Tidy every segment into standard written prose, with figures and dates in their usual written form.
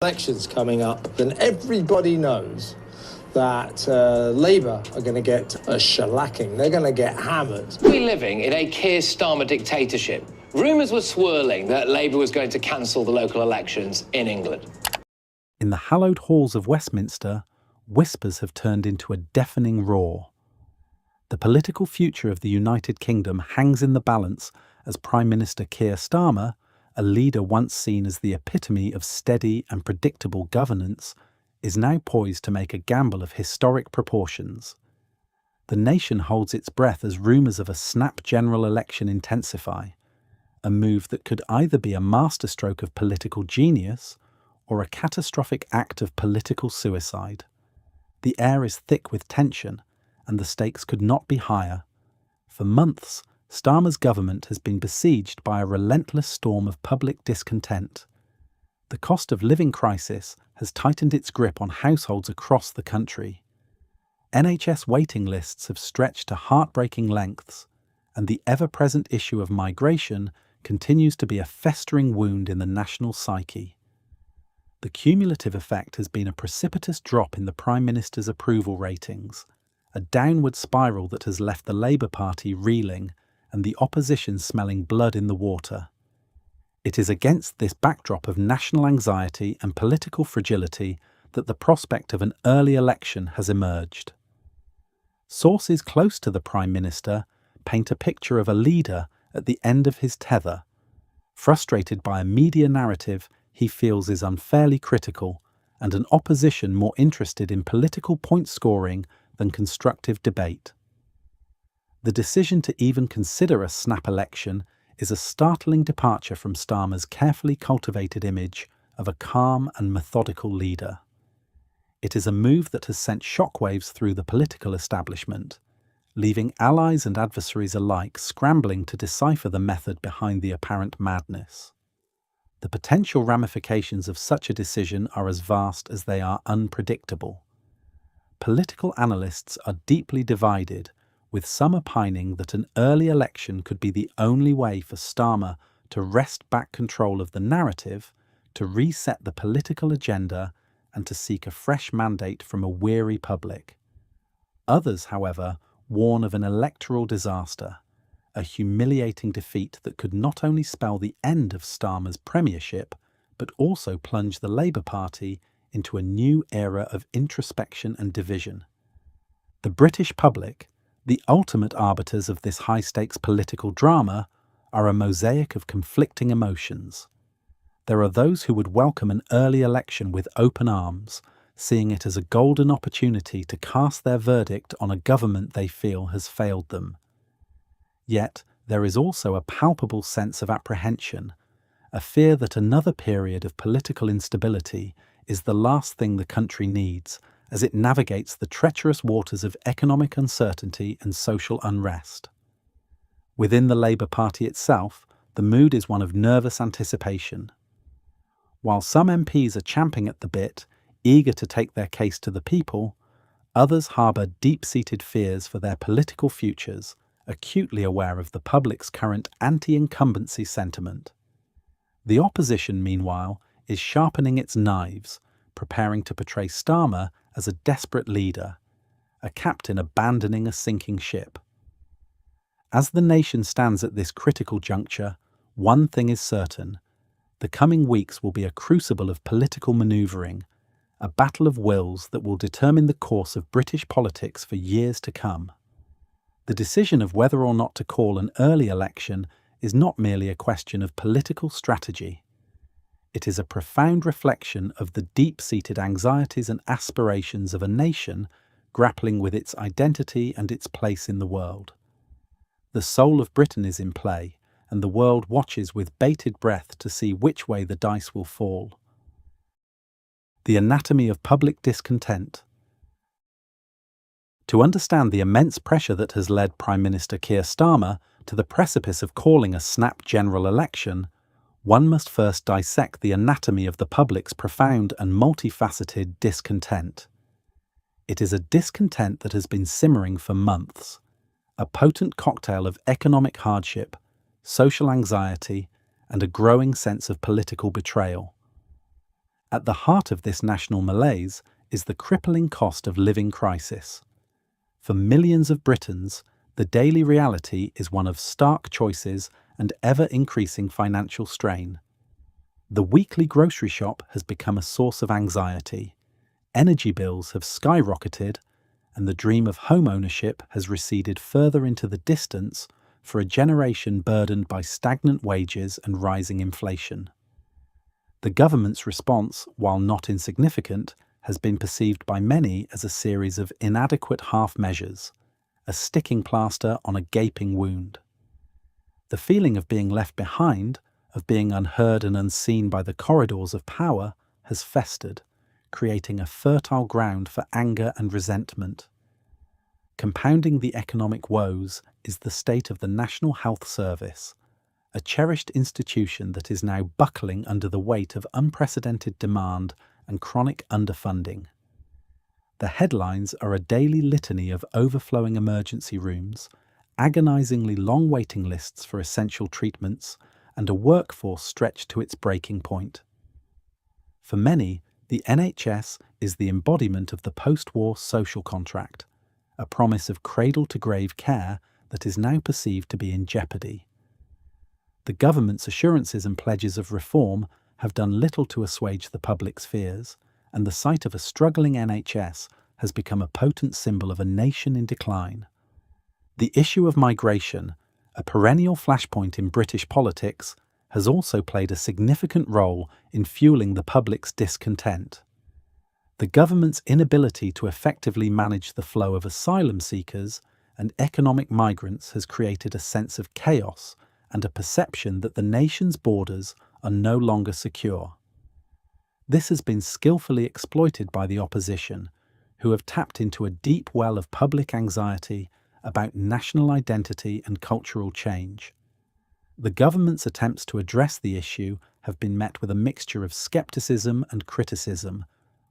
elections coming up, then everybody knows that Labour are going to get a shellacking. They're going to get hammered. We're living in a Keir Starmer dictatorship. Rumours were swirling that Labour was going to cancel the local elections in England. In the hallowed halls of Westminster, whispers have turned into a deafening roar. The political future of the United Kingdom hangs in the balance as Prime Minister Keir Starmer, a leader once seen as the epitome of steady and predictable governance, is now poised to make a gamble of historic proportions. The nation holds its breath as rumours of a snap general election intensify, a move that could either be a masterstroke of political genius or a catastrophic act of political suicide. The air is thick with tension, and the stakes could not be higher. For months, Starmer's government has been besieged by a relentless storm of public discontent. The cost of living crisis has tightened its grip on households across the country. NHS waiting lists have stretched to heartbreaking lengths, and the ever-present issue of migration continues to be a festering wound in the national psyche. The cumulative effect has been a precipitous drop in the Prime Minister's approval ratings, a downward spiral that has left the Labour Party reeling and the opposition smelling blood in the water. It is against this backdrop of national anxiety and political fragility that the prospect of an early election has emerged. Sources close to the Prime Minister paint a picture of a leader at the end of his tether, frustrated by a media narrative he feels is unfairly critical and an opposition more interested in political point scoring than constructive debate. The decision to even consider a snap election is a startling departure from Starmer's carefully cultivated image of a calm and methodical leader. It is a move that has sent shockwaves through the political establishment, leaving allies and adversaries alike scrambling to decipher the method behind the apparent madness. The potential ramifications of such a decision are as vast as they are unpredictable. Political analysts are deeply divided, with some opining that an early election could be the only way for Starmer to wrest back control of the narrative, to reset the political agenda, and to seek a fresh mandate from a weary public. Others, however, warn of an electoral disaster, a humiliating defeat that could not only spell the end of Starmer's premiership, but also plunge the Labour Party into a new era of introspection and division. The British public, the ultimate arbiters of this high-stakes political drama, are a mosaic of conflicting emotions. There are those who would welcome an early election with open arms, seeing it as a golden opportunity to cast their verdict on a government they feel has failed them. Yet, there is also a palpable sense of apprehension, a fear that another period of political instability is the last thing the country needs as it navigates the treacherous waters of economic uncertainty and social unrest. Within the Labour Party itself, the mood is one of nervous anticipation. While some MPs are champing at the bit, eager to take their case to the people, others harbour deep-seated fears for their political futures, acutely aware of the public's current anti-incumbency sentiment. The opposition, meanwhile, is sharpening its knives, preparing to portray Starmer as a desperate leader, a captain abandoning a sinking ship. As the nation stands at this critical juncture, one thing is certain: the coming weeks will be a crucible of political manoeuvring, a battle of wills that will determine the course of British politics for years to come. The decision of whether or not to call an early election is not merely a question of political strategy. It is a profound reflection of the deep-seated anxieties and aspirations of a nation grappling with its identity and its place in the world. The soul of Britain is in play, and the world watches with bated breath to see which way the dice will fall. The anatomy of public discontent. To understand the immense pressure that has led Prime Minister Keir Starmer to the precipice of calling a snap general election, one must first dissect the anatomy of the public's profound and multifaceted discontent. It is a discontent that has been simmering for months, a potent cocktail of economic hardship, social anxiety, and a growing sense of political betrayal. At the heart of this national malaise is the crippling cost of living crisis. For millions of Britons, the daily reality is one of stark choices and ever-increasing financial strain. The weekly grocery shop has become a source of anxiety. Energy bills have skyrocketed, and the dream of home ownership has receded further into the distance for a generation burdened by stagnant wages and rising inflation. The government's response, while not insignificant, has been perceived by many as a series of inadequate half-measures, a sticking plaster on a gaping wound. The feeling of being left behind, of being unheard and unseen by the corridors of power, has festered, creating a fertile ground for anger and resentment. Compounding the economic woes is the state of the National Health Service, a cherished institution that is now buckling under the weight of unprecedented demand and chronic underfunding. The headlines are a daily litany of overflowing emergency rooms, agonizingly long waiting lists for essential treatments, and a workforce stretched to its breaking point. For many, the NHS is the embodiment of the post-war social contract, a promise of cradle-to-grave care that is now perceived to be in jeopardy. The government's assurances and pledges of reform have done little to assuage the public's fears, and the sight of a struggling NHS has become a potent symbol of a nation in decline. The issue of migration, a perennial flashpoint in British politics, has also played a significant role in fueling the public's discontent. The government's inability to effectively manage the flow of asylum seekers and economic migrants has created a sense of chaos and a perception that the nation's borders are no longer secure. This has been skillfully exploited by the opposition, who have tapped into a deep well of public anxiety about national identity and cultural change. The government's attempts to address the issue have been met with a mixture of skepticism and criticism,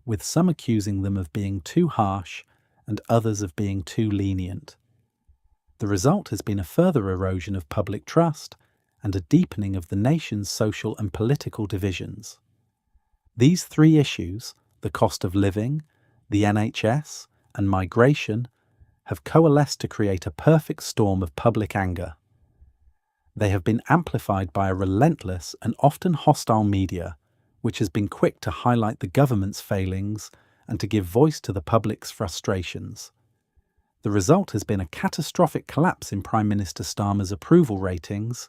with some accusing them of being too harsh and others of being too lenient. The result has been a further erosion of public trust and a deepening of the nation's social and political divisions. These three issues, the cost of living, the NHS, and migration, have coalesced to create a perfect storm of public anger. They have been amplified by a relentless and often hostile media, which has been quick to highlight the government's failings and to give voice to the public's frustrations. The result has been a catastrophic collapse in Prime Minister Starmer's approval ratings,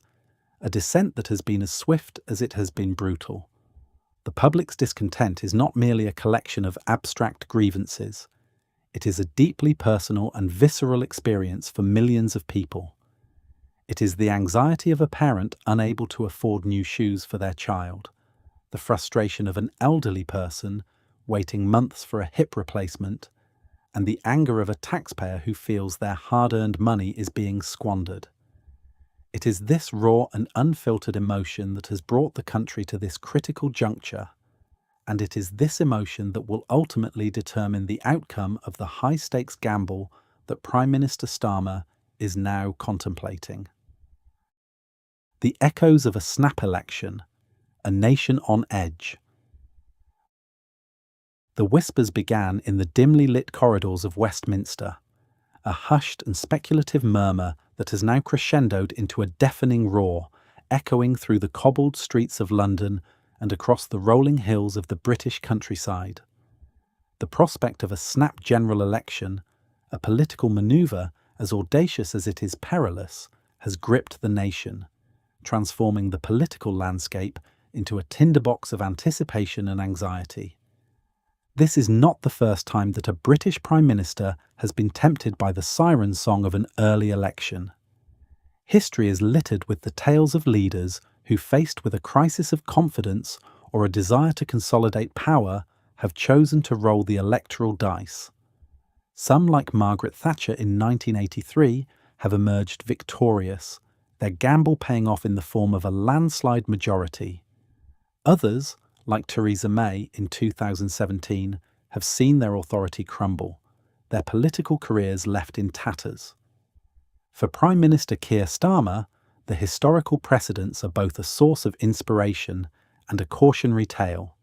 a descent that has been as swift as it has been brutal. The public's discontent is not merely a collection of abstract grievances. It is a deeply personal and visceral experience for millions of people. It is the anxiety of a parent unable to afford new shoes for their child, the frustration of an elderly person waiting months for a hip replacement, and the anger of a taxpayer who feels their hard-earned money is being squandered. It is this raw and unfiltered emotion that has brought the country to this critical juncture, and it is this emotion that will ultimately determine the outcome of the high-stakes gamble that Prime Minister Starmer is now contemplating. The echoes of a snap election, a nation on edge. The whispers began in the dimly lit corridors of Westminster, a hushed and speculative murmur that has now crescendoed into a deafening roar, echoing through the cobbled streets of London and across the rolling hills of the British countryside. The prospect of a snap general election, a political manoeuvre as audacious as it is perilous, has gripped the nation, transforming the political landscape into a tinderbox of anticipation and anxiety. This is not the first time that a British Prime Minister has been tempted by the siren song of an early election. History is littered with the tales of leaders who, faced with a crisis of confidence or a desire to consolidate power, have chosen to roll the electoral dice. Some, like Margaret Thatcher in 1983, have emerged victorious, their gamble paying off in the form of a landslide majority. Others, like Theresa May in 2017, have seen their authority crumble, their political careers left in tatters. For Prime Minister Keir Starmer, the historical precedents are both a source of inspiration and a cautionary tale.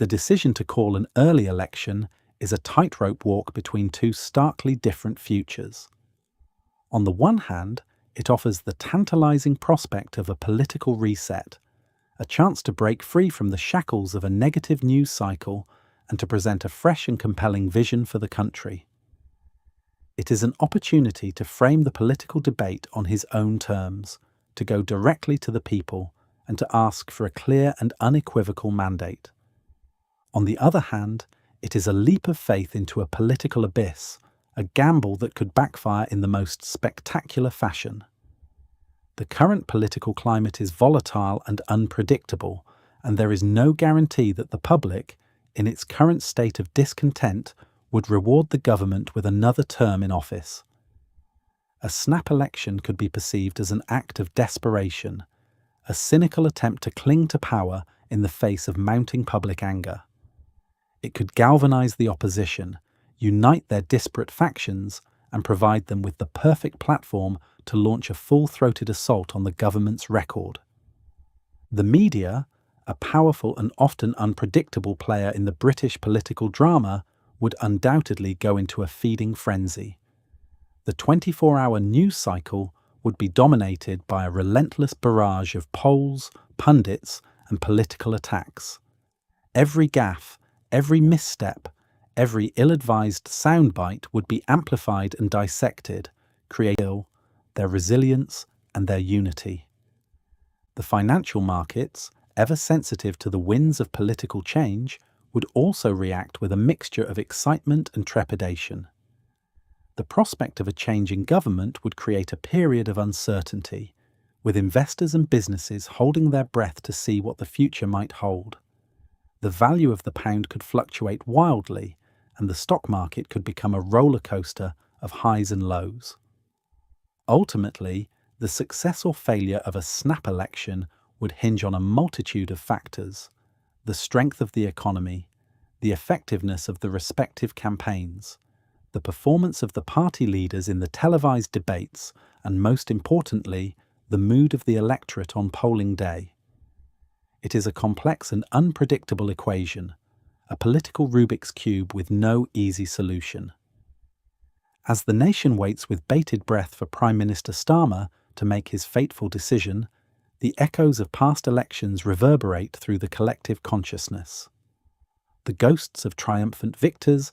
The decision to call an early election is a tightrope walk between two starkly different futures. On the one hand, it offers the tantalizing prospect of a political reset, a chance to break free from the shackles of a negative news cycle and to present a fresh and compelling vision for the country. It is an opportunity to frame the political debate on his own terms, to go directly to the people, and to ask for a clear and unequivocal mandate. On the other hand, it is a leap of faith into a political abyss, a gamble that could backfire in the most spectacular fashion. The current political climate is volatile and unpredictable, and there is no guarantee that the public, in its current state of discontent, would reward the government with another term in office. A snap election could be perceived as an act of desperation, a cynical attempt to cling to power in the face of mounting public anger. It could galvanize the opposition, unite their disparate factions, and provide them with the perfect platform to launch a full-throated assault on the government's record. The media, a powerful and often unpredictable player in the British political drama, would undoubtedly go into a feeding frenzy. The 24-hour news cycle would be dominated by a relentless barrage of polls, pundits, and political attacks. Every gaffe, every misstep, every ill-advised soundbite would be amplified and dissected, creating their resilience and their unity. The financial markets, ever sensitive to the winds of political change, would also react with a mixture of excitement and trepidation. The prospect of a change in government would create a period of uncertainty, with investors and businesses holding their breath to see what the future might hold. The value of the pound could fluctuate wildly, and the stock market could become a roller coaster of highs and lows. Ultimately, the success or failure of a snap election would hinge on a multitude of factors: the strength of the economy, the effectiveness of the respective campaigns, the performance of the party leaders in the televised debates, and most importantly, the mood of the electorate on polling day. It is a complex and unpredictable equation, a political Rubik's Cube with no easy solution. As the nation waits with bated breath for Prime Minister Starmer to make his fateful decision, the echoes of past elections reverberate through the collective consciousness. The ghosts of triumphant victors